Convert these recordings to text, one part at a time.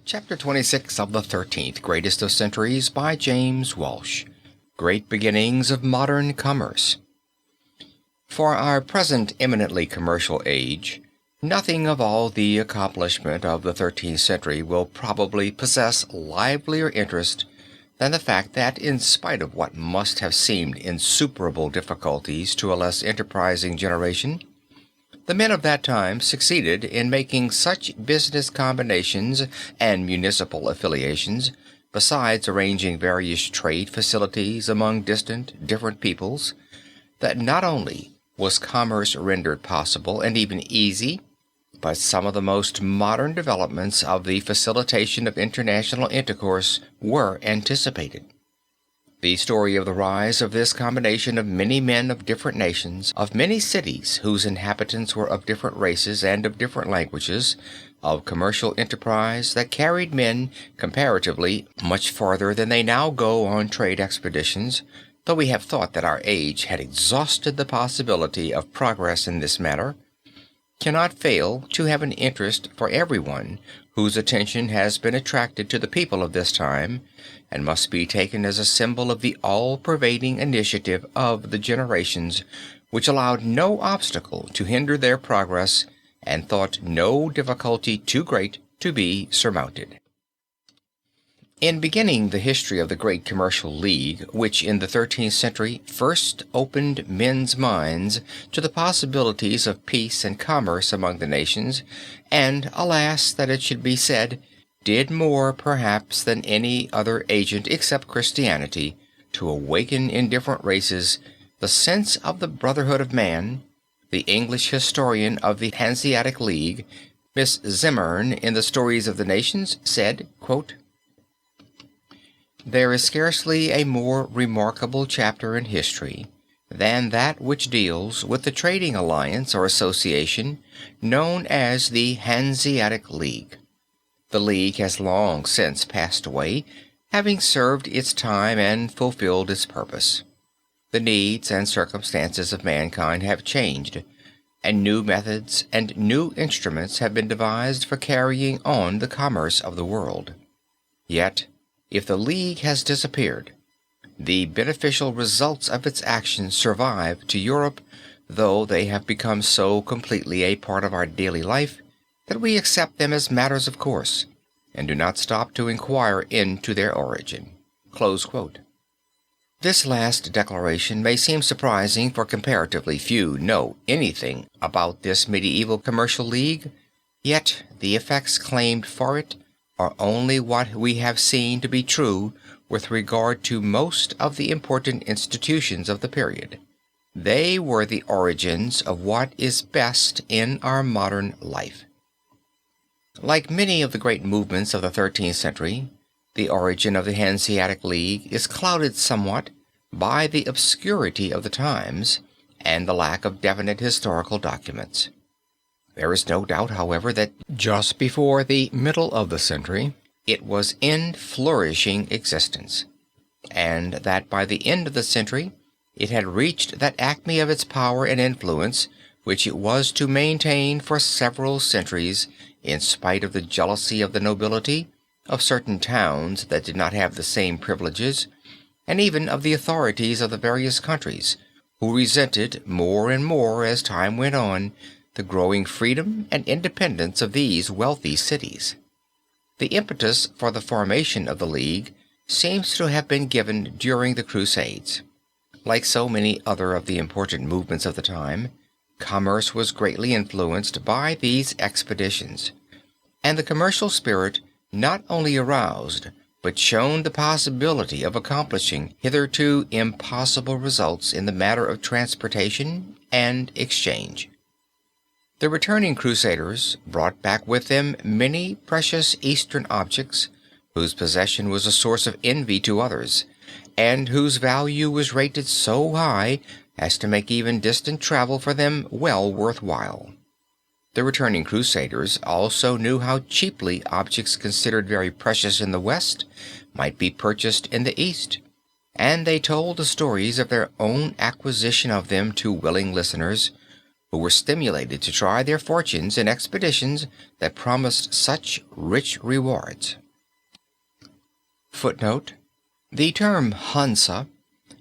Chapter 26 of the 13th Greatest of Centuries by James Walsh. Great Beginnings of Modern Commerce. For our present eminently commercial age, nothing of all the accomplishment of the 13th century will probably possess livelier interest than the fact that, in spite of what must have seemed insuperable difficulties to a less enterprising generation, the men of that time succeeded in making such business combinations and municipal affiliations, besides arranging various trade facilities among different peoples, that not only was commerce rendered possible and even easy, but some of the most modern developments of the facilitation of international intercourse were anticipated. The story of the rise of this combination of many men of different nations, of many cities whose inhabitants were of different races and of different languages, of commercial enterprise that carried men comparatively much farther than they now go on trade expeditions, though we have thought that our age had exhausted the possibility of progress in this matter, cannot fail to have an interest for everyone whose attention has been attracted to the people of this time, and must be taken as a symbol of the all-pervading initiative of the generations which allowed no obstacle to hinder their progress and thought no difficulty too great to be surmounted. In beginning the history of the great commercial league which in the 13th century first opened men's minds to the possibilities of peace and commerce among the nations, and, alas that it should be said, did more perhaps than any other agent except Christianity to awaken in different races the sense of the brotherhood of man, the English historian of the Hanseatic League, Miss Zimmern, in the Stories of the Nations, said, quote, "There is scarcely a more remarkable chapter in history than that which deals with the trading alliance or association known as the Hanseatic League. The League has long since passed away, having served its time and fulfilled its purpose. The needs and circumstances of mankind have changed, and new methods and new instruments have been devised for carrying on the commerce of the world. Yet, if the League has disappeared, the beneficial results of its action survive to Europe, though they have become so completely a part of our daily life that we accept them as matters of course, and do not stop to inquire into their origin." Close quote. This last declaration may seem surprising, for comparatively few know anything about this medieval commercial league, yet the effects claimed for it are only what we have seen to be true with regard to most of the important institutions of the period. They were the origins of what is best in our modern life. Like many of the great movements of the 13th century, the origin of the Hanseatic League is clouded somewhat by the obscurity of the times and the lack of definite historical documents. There is no doubt, however, that just before the middle of the century it was in flourishing existence, and that by the end of the century it had reached that acme of its power and influence which it was to maintain for several centuries in spite of the jealousy of the nobility, of certain towns that did not have the same privileges, and even of the authorities of the various countries, who resented more and more as time went on the growing freedom and independence of these wealthy cities. The impetus for the formation of the League seems to have been given during the Crusades. Like so many other of the important movements of the time, commerce was greatly influenced by these expeditions, and the commercial spirit not only aroused but shown the possibility of accomplishing hitherto impossible results in the matter of transportation and exchange. The returning Crusaders brought back with them many precious Eastern objects whose possession was a source of envy to others, and whose value was rated so high as to make even distant travel for them well worth while. The returning Crusaders also knew how cheaply objects considered very precious in the West might be purchased in the East, and they told the stories of their own acquisition of them to willing listeners, who were stimulated to try their fortunes in expeditions that promised such rich rewards. Footnote: the term Hansa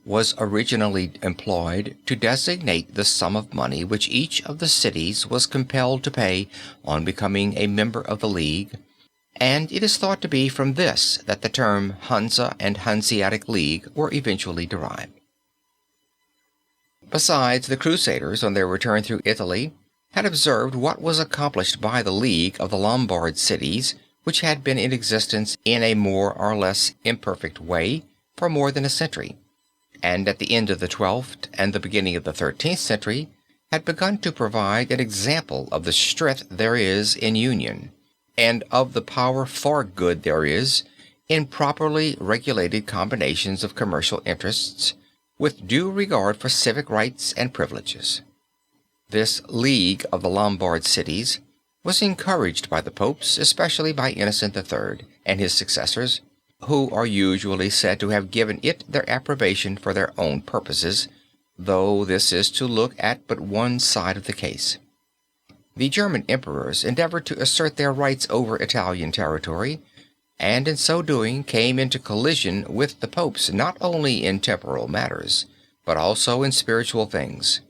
was originally employed to designate the sum of money which each of the cities was compelled to pay on becoming a member of the League, and it is thought to be from this that the term Hansa and Hanseatic League were eventually derived. Besides, the Crusaders, on their return through Italy, had observed what was accomplished by the League of the Lombard cities, which had been in existence in a more or less imperfect way for more than a century, and at the end of the 12th and the beginning of the 13th century had begun to provide an example of the strength there is in union, and of the power for good there is in properly regulated combinations of commercial interests, with due regard for civic rights and privileges. This League of the Lombard cities was encouraged by the popes, especially by Innocent III and his successors, who are usually said to have given it their approbation for their own purposes, though this is to look at but one side of the case. The German emperors endeavored to assert their rights over Italian territory, and in so doing came into collision with the popes not only in temporal matters, but also in spiritual things.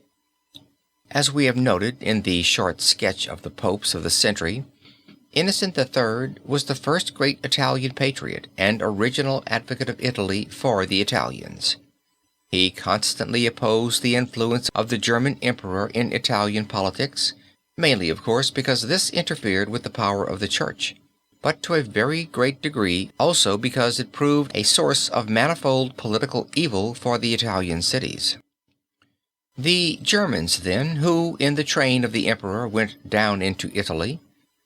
As we have noted in the short sketch of the popes of the century, Innocent III was the first great Italian patriot and original advocate of Italy for the Italians. He constantly opposed the influence of the German emperor in Italian politics, mainly, of course, because this interfered with the power of the Church, but to a very great degree also because it proved a source of manifold political evil for the Italian cities. The Germans, then, who in the train of the emperor went down into Italy,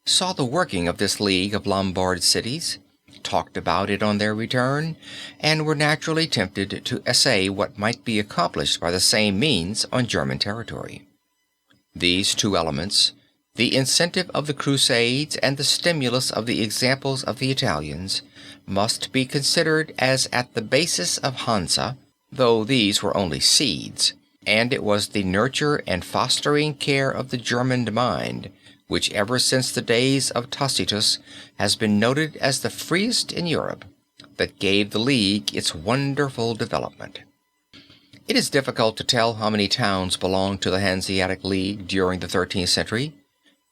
saw the working of this League of Lombard cities, talked about it on their return, and were naturally tempted to essay what might be accomplished by the same means on German territory. These two elements, the incentive of the Crusades and the stimulus of the examples of the Italians, must be considered as at the basis of Hansa, though these were only seeds, and it was the nurture and fostering care of the German mind, which ever since the days of Tacitus has been noted as the freest in Europe, that gave the League its wonderful development. It is difficult to tell how many towns belonged to the Hanseatic League during the 13th century,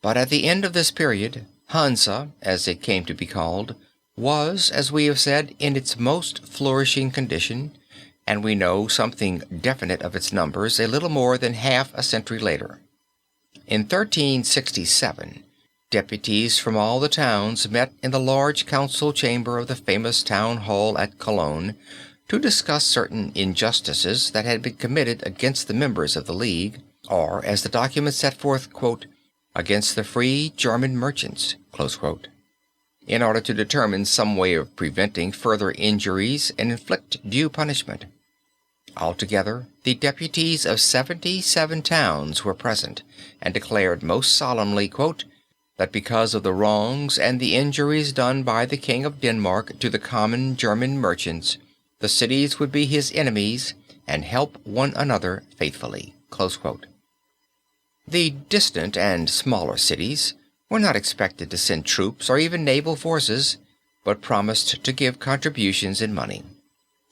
but at the end of this period, Hansa, as it came to be called, was, as we have said, in its most flourishing condition, and we know something definite of its numbers a little more than half a century later. In 1367, deputies from all the towns met in the large council chamber of the famous town hall at Cologne to discuss certain injustices that had been committed against the members of the League, or, as the document set forth, quote, against the free German merchants, close quote, in order to determine some way of preventing further injuries and inflict due punishment. Altogether, the deputies of 77 towns were present and declared most solemnly, quote, that because of the wrongs and the injuries done by the King of Denmark to the common German merchants, the cities would be his enemies and help one another faithfully, close quote. The distant and smaller cities were not expected to send troops or even naval forces, but promised to give contributions in money.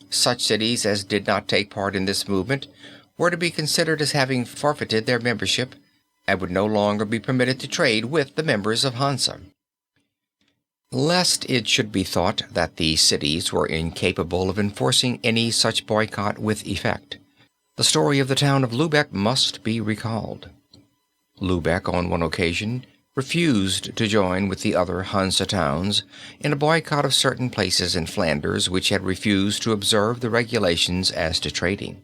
Such cities as did not take part in this movement were to be considered as having forfeited their membership and would no longer be permitted to trade with the members of Hansa. Lest it should be thought that the cities were incapable of enforcing any such boycott with effect, the story of the town of Lübeck must be recalled. Lübeck, on one occasion, refused to join with the other Hansa towns in a boycott of certain places in Flanders which had refused to observe the regulations as to trading.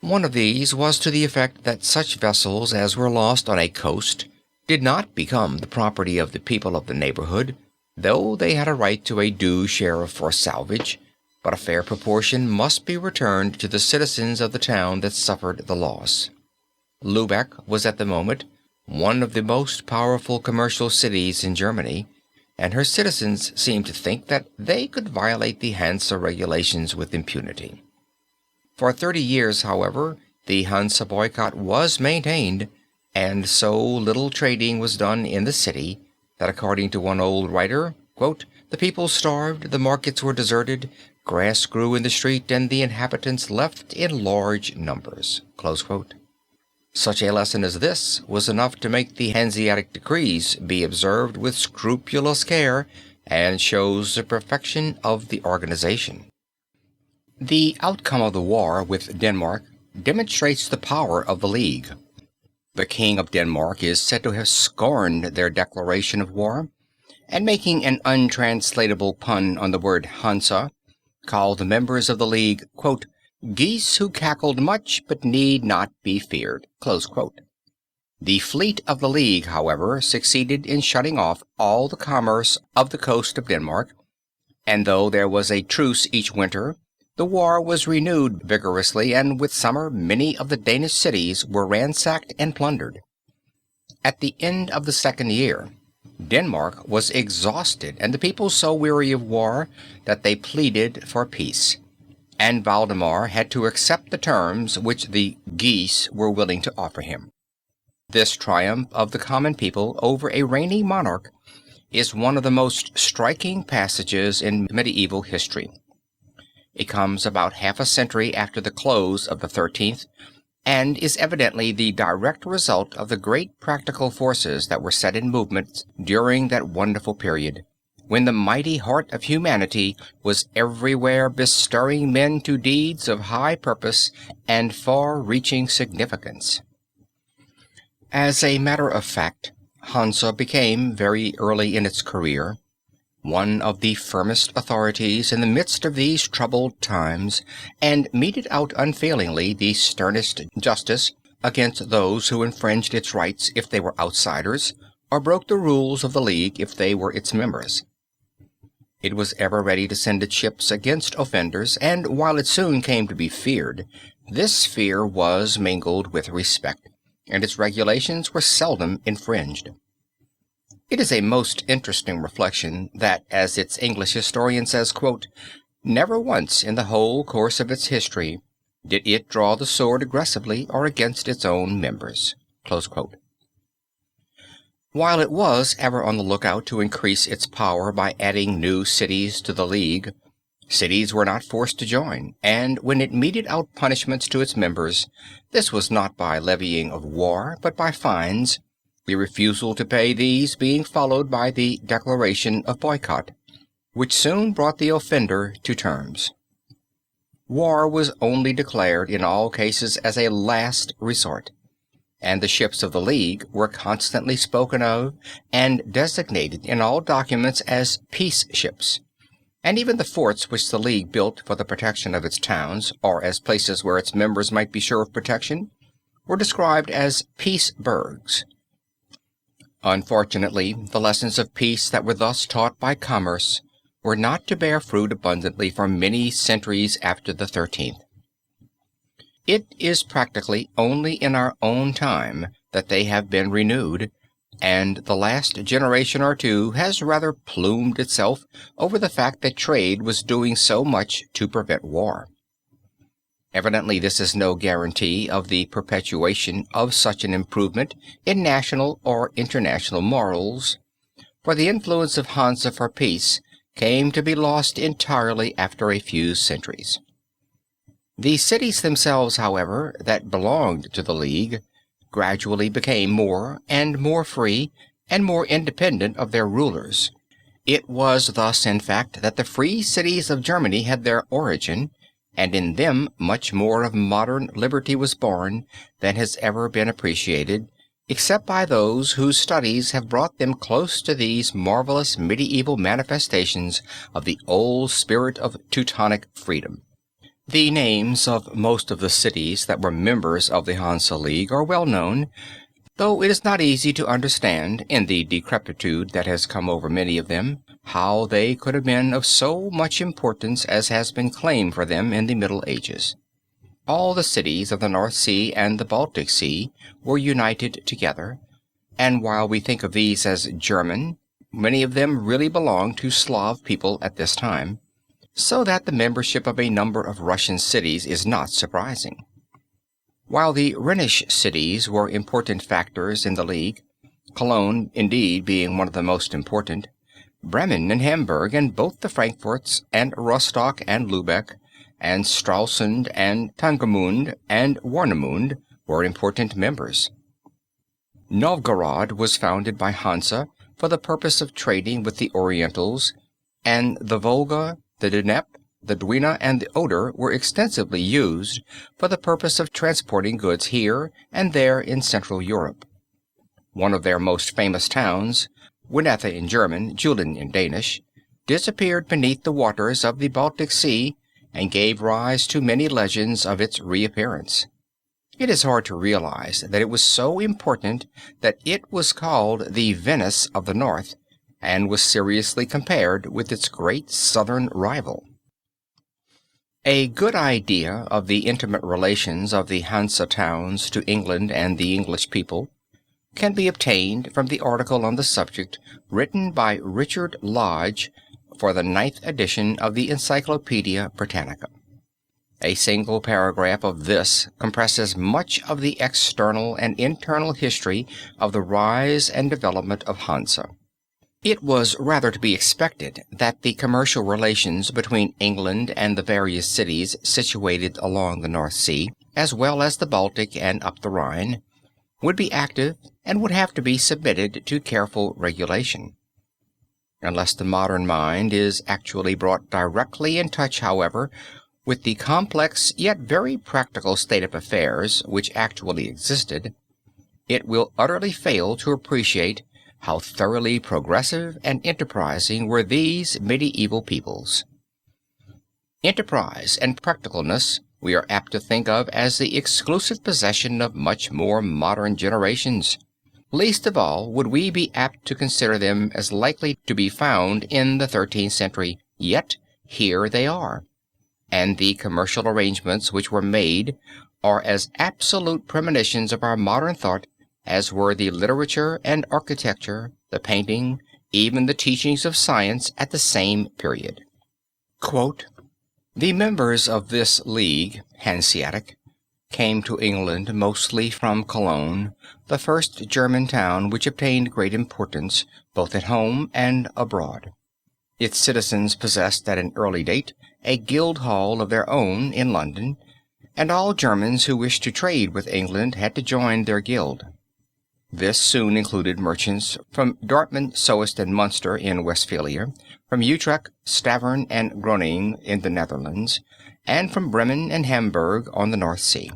One of these was to the effect that such vessels as were lost on a coast did not become the property of the people of the neighborhood, though they had a right to a due share for salvage, but a fair proportion must be returned to the citizens of the town that suffered the loss. Lübeck was at the moment one of the most powerful commercial cities in Germany, and her citizens seemed to think that they could violate the Hansa regulations with impunity. For 30 years, however, the Hansa boycott was maintained, and so little trading was done in the city that, according to one old writer, quote, "the people starved, the markets were deserted, grass grew in the street, and the inhabitants left in large numbers." Close quote. Such a lesson as this was enough to make the Hanseatic decrees be observed with scrupulous care, and shows the perfection of the organization. The outcome of the war with Denmark demonstrates the power of the League. The King of Denmark is said to have scorned their declaration of war, and making an untranslatable pun on the word Hansa, called the members of the League, quote, "geese who cackled much but need not be feared." Close quote. The fleet of the League, however, succeeded in shutting off all the commerce of the coast of Denmark, and though there was a truce each winter, the war was renewed vigorously, and with summer many of the Danish cities were ransacked and plundered. At the end of the second year, Denmark was exhausted and the people so weary of war that they pleaded for peace, and Valdemar had to accept the terms which the geese were willing to offer him. This triumph of the common people over a reigning monarch is one of the most striking passages in medieval history. It comes about half a century after the close of the 13th, and is evidently the direct result of the great practical forces that were set in movement during that wonderful period, when the mighty heart of humanity was everywhere bestirring men to deeds of high purpose and far-reaching significance. As a matter of fact, Hansa became, very early in its career, one of the firmest authorities in the midst of these troubled times, and meted out unfailingly the sternest justice against those who infringed its rights if they were outsiders, or broke the rules of the League if they were its members. It was ever ready to send its ships against offenders, and while it soon came to be feared, this fear was mingled with respect, and its regulations were seldom infringed. It is a most interesting reflection that, as its English historian says, quote, "never once in the whole course of its history did it draw the sword aggressively or against its own members." Close quote. While it was ever on the lookout to increase its power by adding new cities to the League, cities were not forced to join, and when it meted out punishments to its members, this was not by levying of war, but by fines, the refusal to pay these being followed by the declaration of boycott, which soon brought the offender to terms. War was only declared in all cases as a last resort, and the ships of the League were constantly spoken of and designated in all documents as peace ships, and even the forts which the League built for the protection of its towns, or as places where its members might be sure of protection, were described as peace-burgs. Unfortunately, the lessons of peace that were thus taught by commerce were not to bear fruit abundantly for many centuries after the 13th. It is practically only in our own time that they have been renewed, and the last generation or two has rather plumed itself over the fact that trade was doing so much to prevent war. Evidently this is no guarantee of the perpetuation of such an improvement in national or international morals, for the influence of Hansa for peace came to be lost entirely after a few centuries. The cities themselves, however, that belonged to the League, gradually became more and more free and more independent of their rulers. It was thus, in fact, that the free cities of Germany had their origin, and in them much more of modern liberty was born than has ever been appreciated, except by those whose studies have brought them close to these marvelous medieval manifestations of the old spirit of Teutonic freedom. The names of most of the cities that were members of the Hansa League are well known, though it is not easy to understand, in the decrepitude that has come over many of them, how they could have been of so much importance as has been claimed for them in the Middle Ages. All the cities of the North Sea and the Baltic Sea were united together, and while we think of these as German, many of them really belonged to Slav people at this time, so that the membership of a number of Russian cities is not surprising. While the Rhenish cities were important factors in the League, Cologne indeed being one of the most important, Bremen and Hamburg and both the Frankfurts and Rostock and Lübeck and Stralsund and Tangermund and Warnemund were important members. Novgorod was founded by Hansa for the purpose of trading with the Orientals, and the Volga, the Dnieper, the Dwina, and the Oder were extensively used for the purpose of transporting goods here and there in Central Europe. One of their most famous towns, Winetha in German, Julin in Danish, disappeared beneath the waters of the Baltic Sea and gave rise to many legends of its reappearance. It is hard to realize that it was so important that it was called the Venice of the North and was seriously compared with its great southern rival. A good idea of the intimate relations of the Hansa towns to England and the English people can be obtained from the article on the subject written by Richard Lodge for the 9th edition of the Encyclopedia Britannica. A single paragraph of this compresses much of the external and internal history of the rise and development of Hansa. It was rather to be expected that the commercial relations between England and the various cities situated along the North Sea, as well as the Baltic and up the Rhine, would be active and would have to be submitted to careful regulation. Unless the modern mind is actually brought directly in touch, however, with the complex yet very practical state of affairs which actually existed, it will utterly fail to appreciate how thoroughly progressive and enterprising were these medieval peoples. Enterprise and practicalness we are apt to think of as the exclusive possession of much more modern generations. Least of all would we be apt to consider them as likely to be found in the 13th century, yet here they are, and the commercial arrangements which were made are as absolute premonitions of our modern thought as were the literature and architecture, the painting, even the teachings of science at the same period. Quote, "The members of this league, Hanseatic, came to England mostly from Cologne, the first German town which obtained great importance both at home and abroad. Its citizens possessed at an early date a guild hall of their own in London, and all Germans who wished to trade with England had to join their guild. This soon included merchants from Dortmund, Soest, and Munster in Westphalia, from Utrecht, Stavern, and Groningen in the Netherlands, and from Bremen and Hamburg on the North Sea.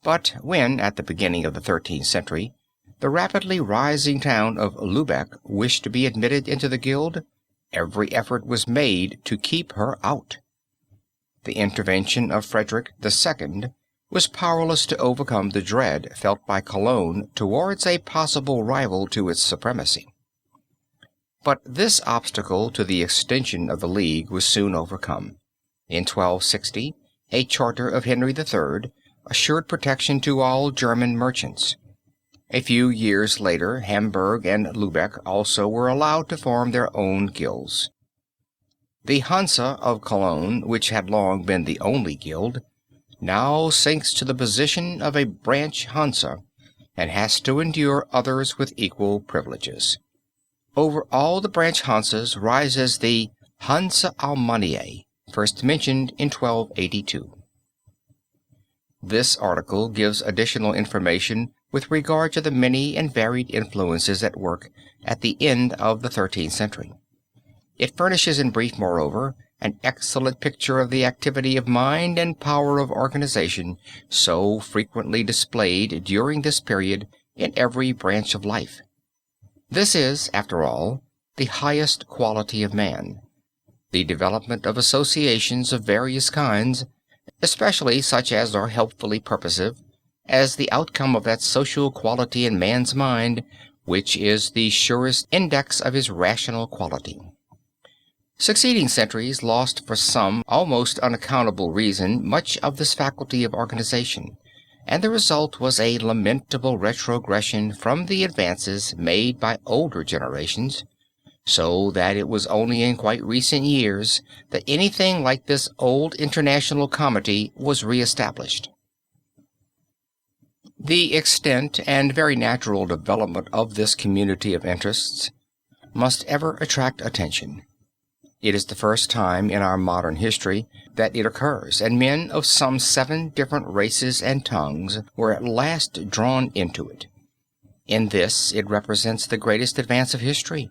But when, at the beginning of the 13th century, the rapidly rising town of Lübeck wished to be admitted into the guild, every effort was made to keep her out. The intervention of Frederick II was powerless to overcome the dread felt by Cologne towards a possible rival to its supremacy. But this obstacle to the extension of the League was soon overcome. In 1260, a charter of Henry III assured protection to all German merchants. A few years later, Hamburg and Lübeck also were allowed to form their own guilds. The Hansa of Cologne, which had long been the only guild, now sinks to the position of a branch Hansa, and has to endure others with equal privileges. Over all the branch Hansas rises the Hansa Alamanniae, first mentioned in 1282. This article gives additional information with regard to the many and varied influences at work at the end of the 13th century. It furnishes in brief, moreover, an excellent picture of the activity of mind and power of organization so frequently displayed during this period in every branch of life. This is, after all, the highest quality of man, the development of associations of various kinds, especially such as are helpfully purposive, as the outcome of that social quality in man's mind which is the surest index of his rational quality. Succeeding centuries lost for some almost unaccountable reason much of this faculty of organization, and the result was a lamentable retrogression from the advances made by older generations, so that it was only in quite recent years that anything like this old international comity was reestablished. The extent and very natural development of this community of interests must ever attract attention. It is the first time in our modern history that it occurs, and men of some 7 different races and tongues were at last drawn into it. In this it represents the greatest advance of history,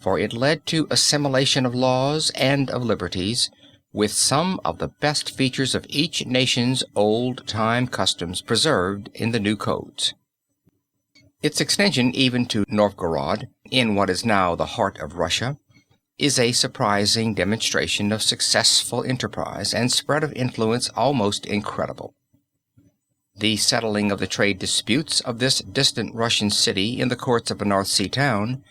for it led to assimilation of laws and of liberties, with some of the best features of each nation's old-time customs preserved in the new codes. Its extension even to Novgorod, in what is now the heart of Russia, is a surprising demonstration of successful enterprise and spread of influence almost incredible. The settling of the trade disputes of this distant Russian city in the courts of a North Sea town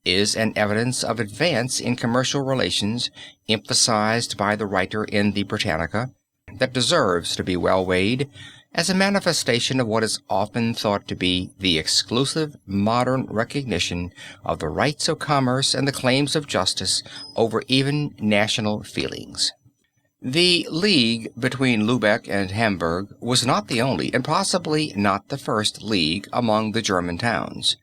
is an evidence of advance in commercial relations emphasized by the writer in the Britannica that deserves to be well weighed as a manifestation of what is often thought to be the exclusive modern recognition of the rights of commerce and the claims of justice over even national feelings. The league between Lübeck and Hamburg was not the only and possibly not the first league among the German towns,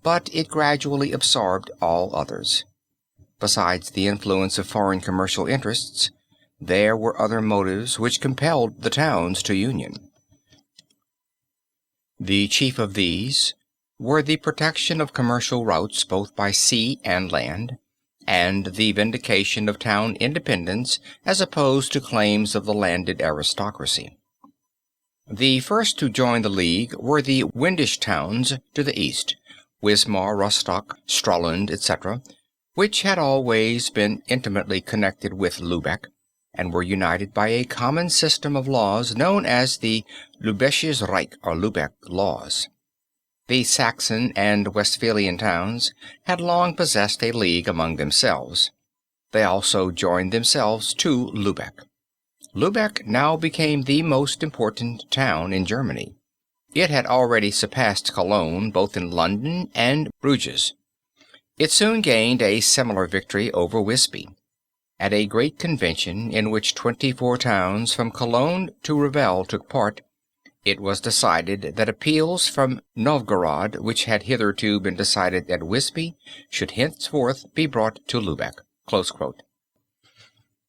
but it gradually absorbed all others. Besides the influence of foreign commercial interests, there were other motives which compelled the towns to union. The chief of these were the protection of commercial routes both by sea and land, and the vindication of town independence as opposed to claims of the landed aristocracy. The first to join the league were the Wendish towns to the east, Wismar, Rostock, Stralsund, etc., which had always been intimately connected with Lübeck, and were united by a common system of laws known as the Lübisches Reich or Lübeck laws. The Saxon and Westphalian towns had long possessed a league among themselves. They also joined themselves to Lübeck. Lübeck now became the most important town in Germany. It had already surpassed Cologne both in London and Bruges. It soon gained a similar victory over Wisby. At a great convention in which 24 towns from Cologne to Revel took part, it was decided that appeals from Novgorod, which had hitherto been decided at Wisby, should henceforth be brought to Lübeck. Close quote.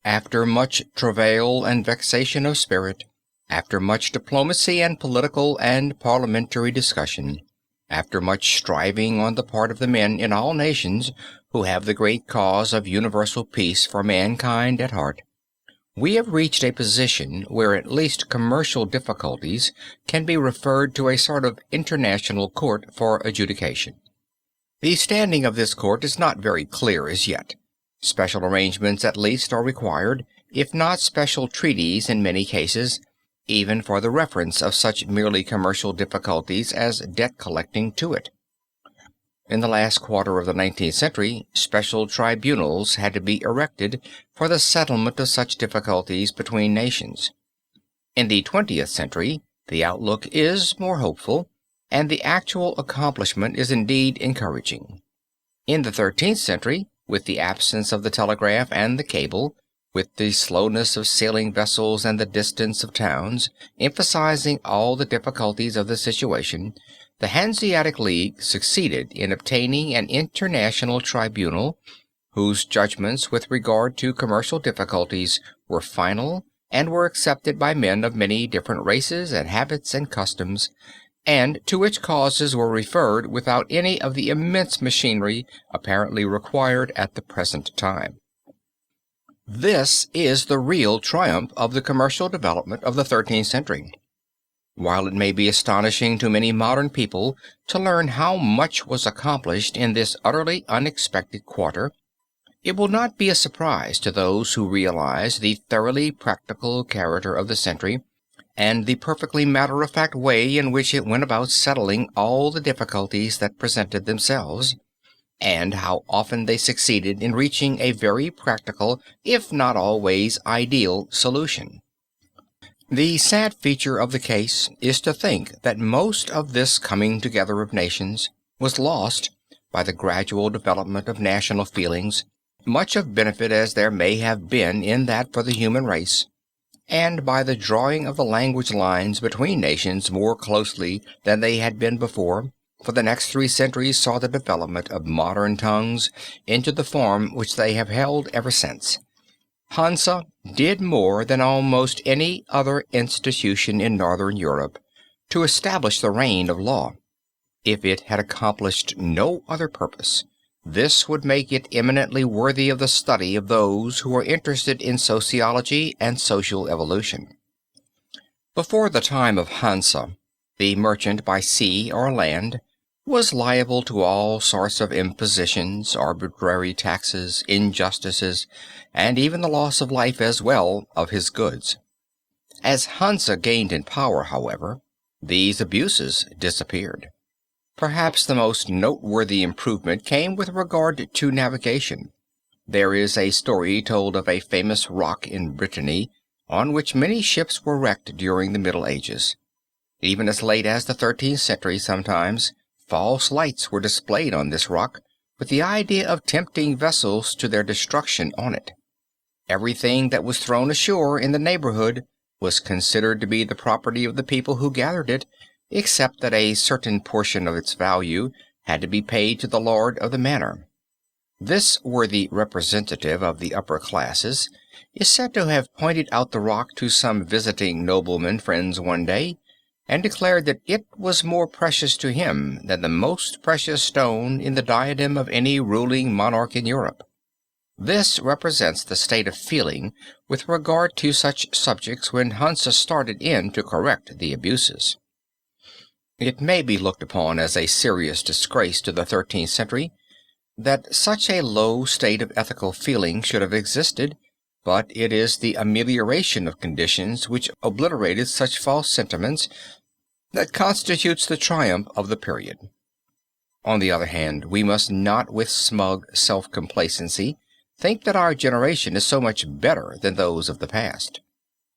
After much travail and vexation of spirit, after much diplomacy and political and parliamentary discussion, after much striving on the part of the men in all nations who have the great cause of universal peace for mankind at heart, we have reached a position where at least commercial difficulties can be referred to a sort of international court for adjudication. The standing of this court is not very clear as yet. Special arrangements at least are required, if not special treaties in many cases, even for the reference of such merely commercial difficulties as debt collecting to it. In the last quarter of the 19th century, special tribunals had to be erected for the settlement of such difficulties between nations. In the 20th century, the outlook is more hopeful, and the actual accomplishment is indeed encouraging. In the 13th century, with the absence of the telegraph and the cable, with the slowness of sailing vessels and the distance of towns, emphasizing all the difficulties of the situation, the Hanseatic League succeeded in obtaining an international tribunal whose judgments with regard to commercial difficulties were final and were accepted by men of many different races and habits and customs, and to which causes were referred without any of the immense machinery apparently required at the present time. This is the real triumph of the commercial development of the 13th century. While it may be astonishing to many modern people to learn how much was accomplished in this utterly unexpected quarter, it will not be a surprise to those who realize the thoroughly practical character of the century and the perfectly matter-of-fact way in which it went about settling all the difficulties that presented themselves, and how often they succeeded in reaching a very practical, if not always ideal, solution. The sad feature of the case is to think that most of this coming together of nations was lost by the gradual development of national feelings, much of benefit as there may have been in that for the human race, and by the drawing of the language lines between nations more closely than they had been before, for the next 3 centuries saw the development of modern tongues into the form which they have held ever since. Hansa did more than almost any other institution in northern Europe to establish the reign of law. If it had accomplished no other purpose, this would make it eminently worthy of the study of those who are interested in sociology and social evolution. Before the time of Hansa, the merchant by sea or land was liable to all sorts of impositions, arbitrary taxes, injustices, and even the loss of life as well of his goods. As Hansa gained in power, however, these abuses disappeared. Perhaps the most noteworthy improvement came with regard to navigation. There is a story told of a famous rock in Brittany on which many ships were wrecked during the Middle Ages. Even as late as the 13th century sometimes, false lights were displayed on this rock with the idea of tempting vessels to their destruction on it. Everything that was thrown ashore in the neighborhood was considered to be the property of the people who gathered it, except that a certain portion of its value had to be paid to the lord of the manor. This worthy representative of the upper classes is said to have pointed out the rock to some visiting nobleman friends one day, and declared that it was more precious to him than the most precious stone in the diadem of any ruling monarch in Europe. This represents the state of feeling with regard to such subjects when Hansa started in to correct the abuses. It may be looked upon as a serious disgrace to the 13th century that such a low state of ethical feeling should have existed, but it is the amelioration of conditions which obliterated such false sentiments that constitutes the triumph of the period. On the other hand, we must not with smug self-complacency think that our generation is so much better than those of the past.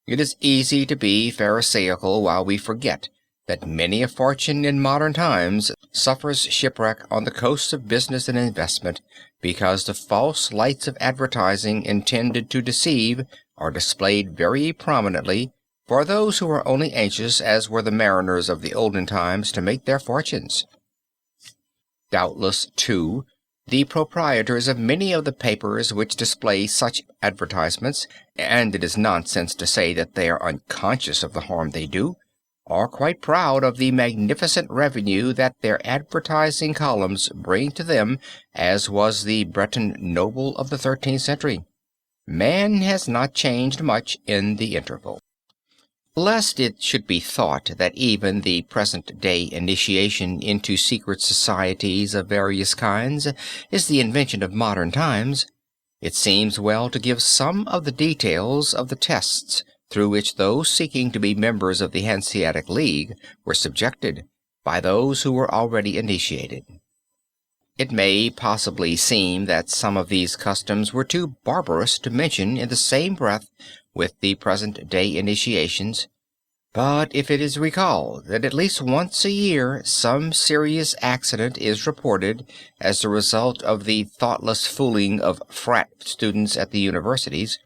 It is easy to be pharisaical while we forget that many a fortune in modern times suffers shipwreck on the coasts of business and investment because the false lights of advertising intended to deceive are displayed very prominently for those who are only anxious, as were the mariners of the olden times, to make their fortunes. Doubtless, too, the proprietors of many of the papers which display such advertisements, and it is nonsense to say that they are unconscious of the harm they do, are quite proud of the magnificent revenue that their advertising columns bring to them, as was the Breton noble of the 13th century. Man has not changed much in the interval. Lest it should be thought that even the present-day initiation into secret societies of various kinds is the invention of modern times, it seems well to give some of the details of the tests through which those seeking to be members of the Hanseatic League were subjected by those who were already initiated. It may possibly seem that some of these customs were too barbarous to mention in the same breath with the present-day initiations, but if it is recalled that at least once a year some serious accident is reported as the result of the thoughtless fooling of frat students at the universities,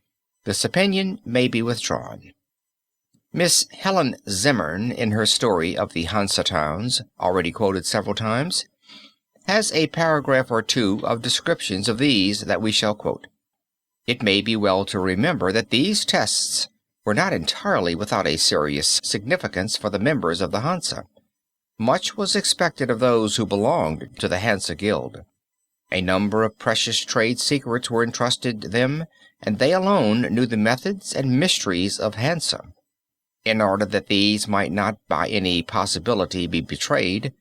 this opinion may be withdrawn. Miss Helen Zimmern, in her story of the Hansa towns, already quoted several times, has a paragraph or two of descriptions of these that we shall quote. It may be well to remember that these tests were not entirely without a serious significance for the members of the Hansa. Much was expected of those who belonged to the Hansa Guild. A number of precious trade secrets were entrusted them, and they alone knew the methods and mysteries of Hansa. In order that these might not by any possibility be betrayed,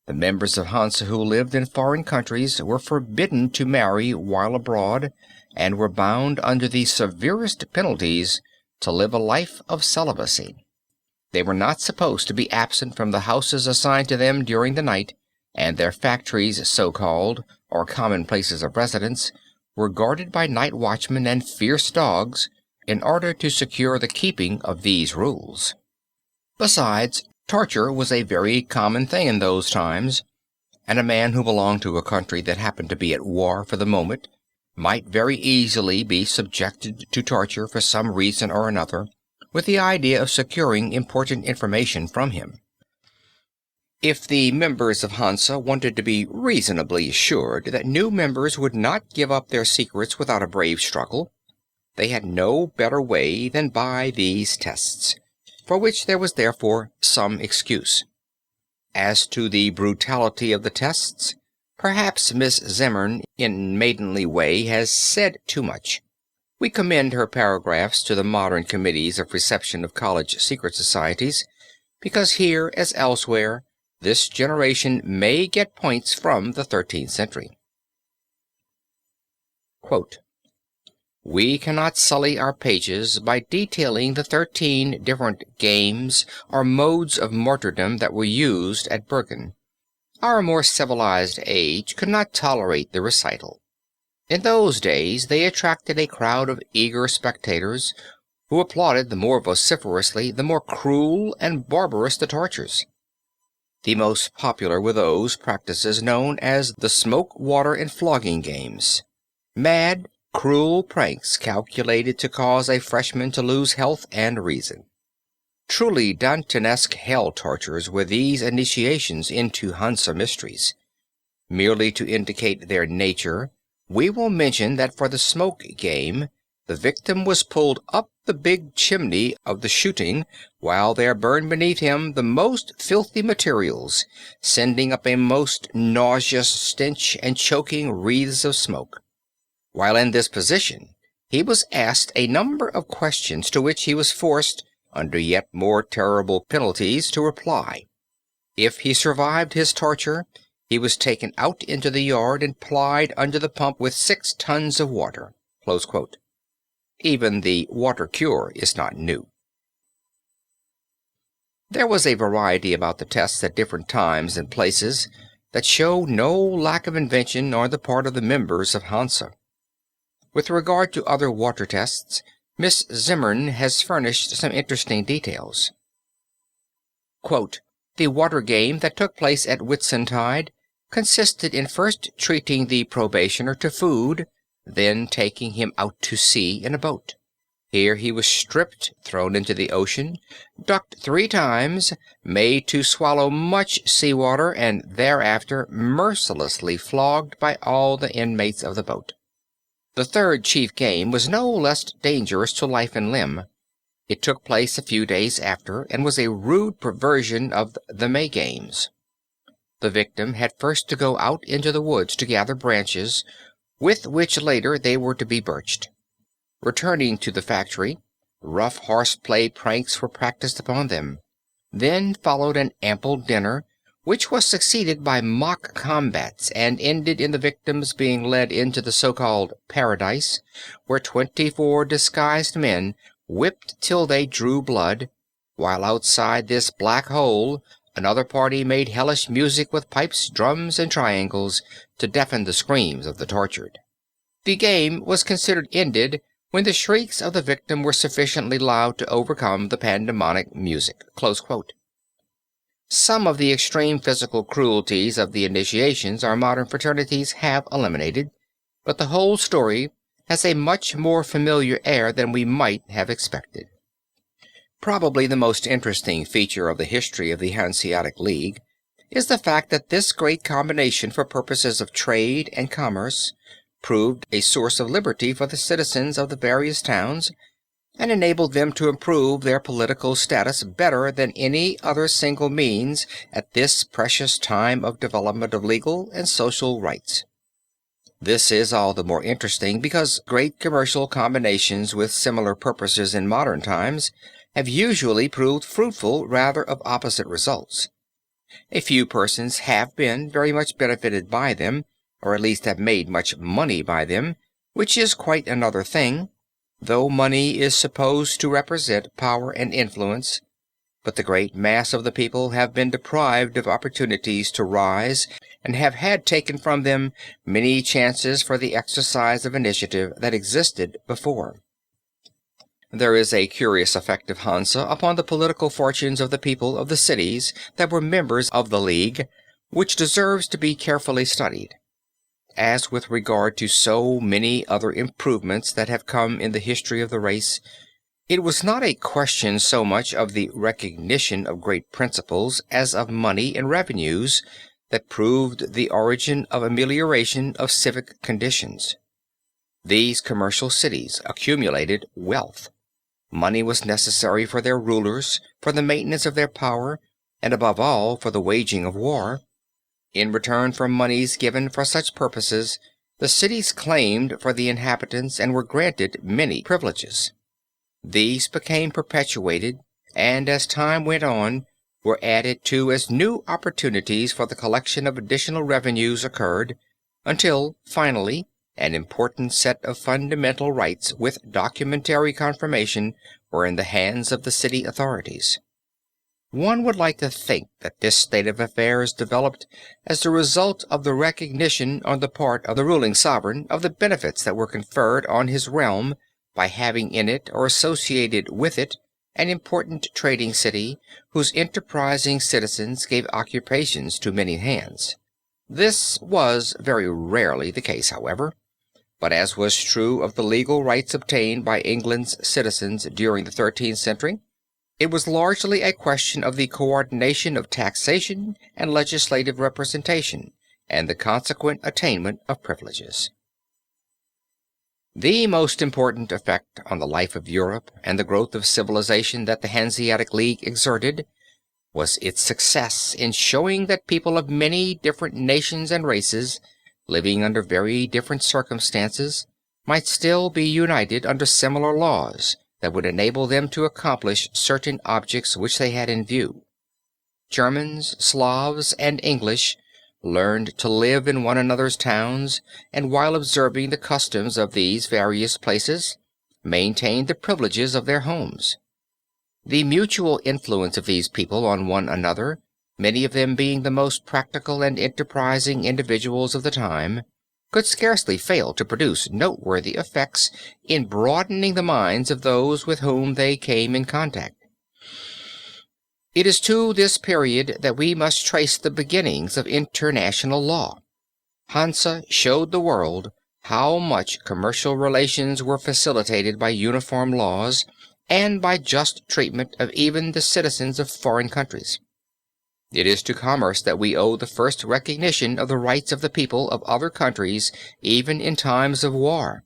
the members of Hansa who lived in foreign countries were forbidden to marry while abroad, and were bound under the severest penalties to live a life of celibacy. They were not supposed to be absent from the houses assigned to them during the night, and their factories, so called, or common places of residence, were guarded by night watchmen and fierce dogs in order to secure the keeping of these rules. Besides, torture was a very common thing in those times, and a man who belonged to a country that happened to be at war for the moment might very easily be subjected to torture for some reason or another, with the idea of securing important information from him. If the members of Hansa wanted to be reasonably assured that new members would not give up their secrets without a brave struggle, they had no better way than by these tests, for which there was therefore some excuse. As to the brutality of the tests, perhaps Miss Zimmern, in maidenly way, has said too much. We commend her paragraphs to the modern committees of reception of college secret societies, because here, as elsewhere, this generation may get points from the 13th century. Quote, "We cannot sully our pages by detailing the 13 different games or modes of martyrdom that were used at Bergen. Our more civilized age could not tolerate the recital. In those days they attracted a crowd of eager spectators, who applauded the more vociferously the more cruel and barbarous the tortures. The most popular were those practices known as the smoke, water, and flogging games. Mad, cruel pranks calculated to cause a freshman to lose health and reason. Truly Dantenesque hell tortures were these initiations into Hansa mysteries. Merely to indicate their nature, we will mention that for the smoke game, the victim was pulled up the big chimney of the shooting, while there burned beneath him the most filthy materials, sending up a most nauseous stench and choking wreaths of smoke. While in this position, he was asked a number of questions to which he was forced, under yet more terrible penalties, to reply. If he survived his torture, he was taken out into the yard and plied under the pump with 6 tons of water." Close quote. Even the water cure is not new. There was a variety about the tests at different times and places that show no lack of invention on the part of the members of Hansa. With regard to other water tests, Miss Zimmern has furnished some interesting details. Quote, "The water game that took place at Whitsuntide consisted in first treating the probationer to food, then taking him out to sea in a boat. Here he was stripped, thrown into the ocean, ducked 3 times, made to swallow much sea water, and thereafter mercilessly flogged by all the inmates of the boat. The third chief game was no less dangerous to life and limb. It took place a few days after, and was a rude perversion of the May games. The victim had first to go out into the woods to gather branches, with which later they were to be birched. Returning to the factory, rough horseplay pranks were practiced upon them. Then followed an ample dinner, which was succeeded by mock combats and ended in the victims being led into the so-called paradise, where 24 disguised men whipped till they drew blood, while outside this black hole another party made hellish music with pipes, drums, and triangles to deafen the screams of the tortured. The game was considered ended when the shrieks of the victim were sufficiently loud to overcome the pandemonic music." Close quote. Some of the extreme physical cruelties of the initiations our modern fraternities have eliminated, but the whole story has a much more familiar air than we might have expected. Probably the most interesting feature of the history of the Hanseatic League is the fact that this great combination for purposes of trade and commerce proved a source of liberty for the citizens of the various towns, and enabled them to improve their political status better than any other single means at this precious time of development of legal and social rights. This is all the more interesting because great commercial combinations with similar purposes in modern times have usually proved fruitful rather of opposite results. A few persons have been very much benefited by them, or at least have made much money by them, which is quite another thing, though money is supposed to represent power and influence, but the great mass of the people have been deprived of opportunities to rise and have had taken from them many chances for the exercise of initiative that existed before. There is a curious effect of Hansa upon the political fortunes of the people of the cities that were members of the League, which deserves to be carefully studied. As with regard to so many other improvements that have come in the history of the race, It was not a question so much of the recognition of great principles as of money and revenues that proved the origin of amelioration of civic conditions. These commercial cities accumulated wealth. Money was necessary for their rulers, for the maintenance of their power, and above all for the waging of war. In return for monies given for such purposes, the cities claimed for the inhabitants and were granted many privileges. These became perpetuated, and as time went on, were added to as new opportunities for the collection of additional revenues occurred, until, finally, an important set of fundamental rights with documentary confirmation were in the hands of the city authorities. One would like to think that this state of affairs developed as the result of the recognition on the part of the ruling sovereign of the benefits that were conferred on his realm by having in it or associated with it an important trading city whose enterprising citizens gave occupations to many hands. This was very rarely the case, however, but as was true of the legal rights obtained by England's citizens during the 13th century, it was largely a question of the coordination of taxation and legislative representation and the consequent attainment of privileges. The most important effect on the life of Europe and the growth of civilization that the Hanseatic League exerted was its success in showing that people of many different nations and races, living under very different circumstances, might still be united under similar laws that would enable them to accomplish certain objects which they had in view. Germans, Slavs, and English learned to live in one another's towns, and while observing the customs of these various places, maintained the privileges of their homes. The mutual influence of these people on one another, many of them being the most practical and enterprising individuals of the time, could scarcely fail to produce noteworthy effects in broadening the minds of those with whom they came in contact. It is to this period that we must trace the beginnings of international law. Hansa showed the world how much commercial relations were facilitated by uniform laws and by just treatment of even the citizens of foreign countries. It is to commerce that we owe the first recognition of the rights of the people of other countries even in times of war.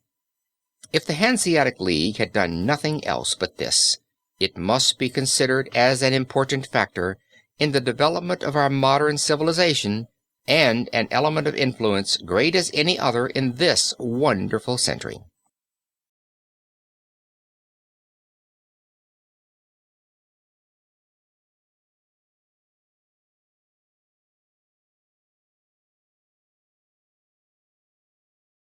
If the Hanseatic League had done nothing else but this, it must be considered as an important factor in the development of our modern civilization and an element of influence great as any other in this wonderful century.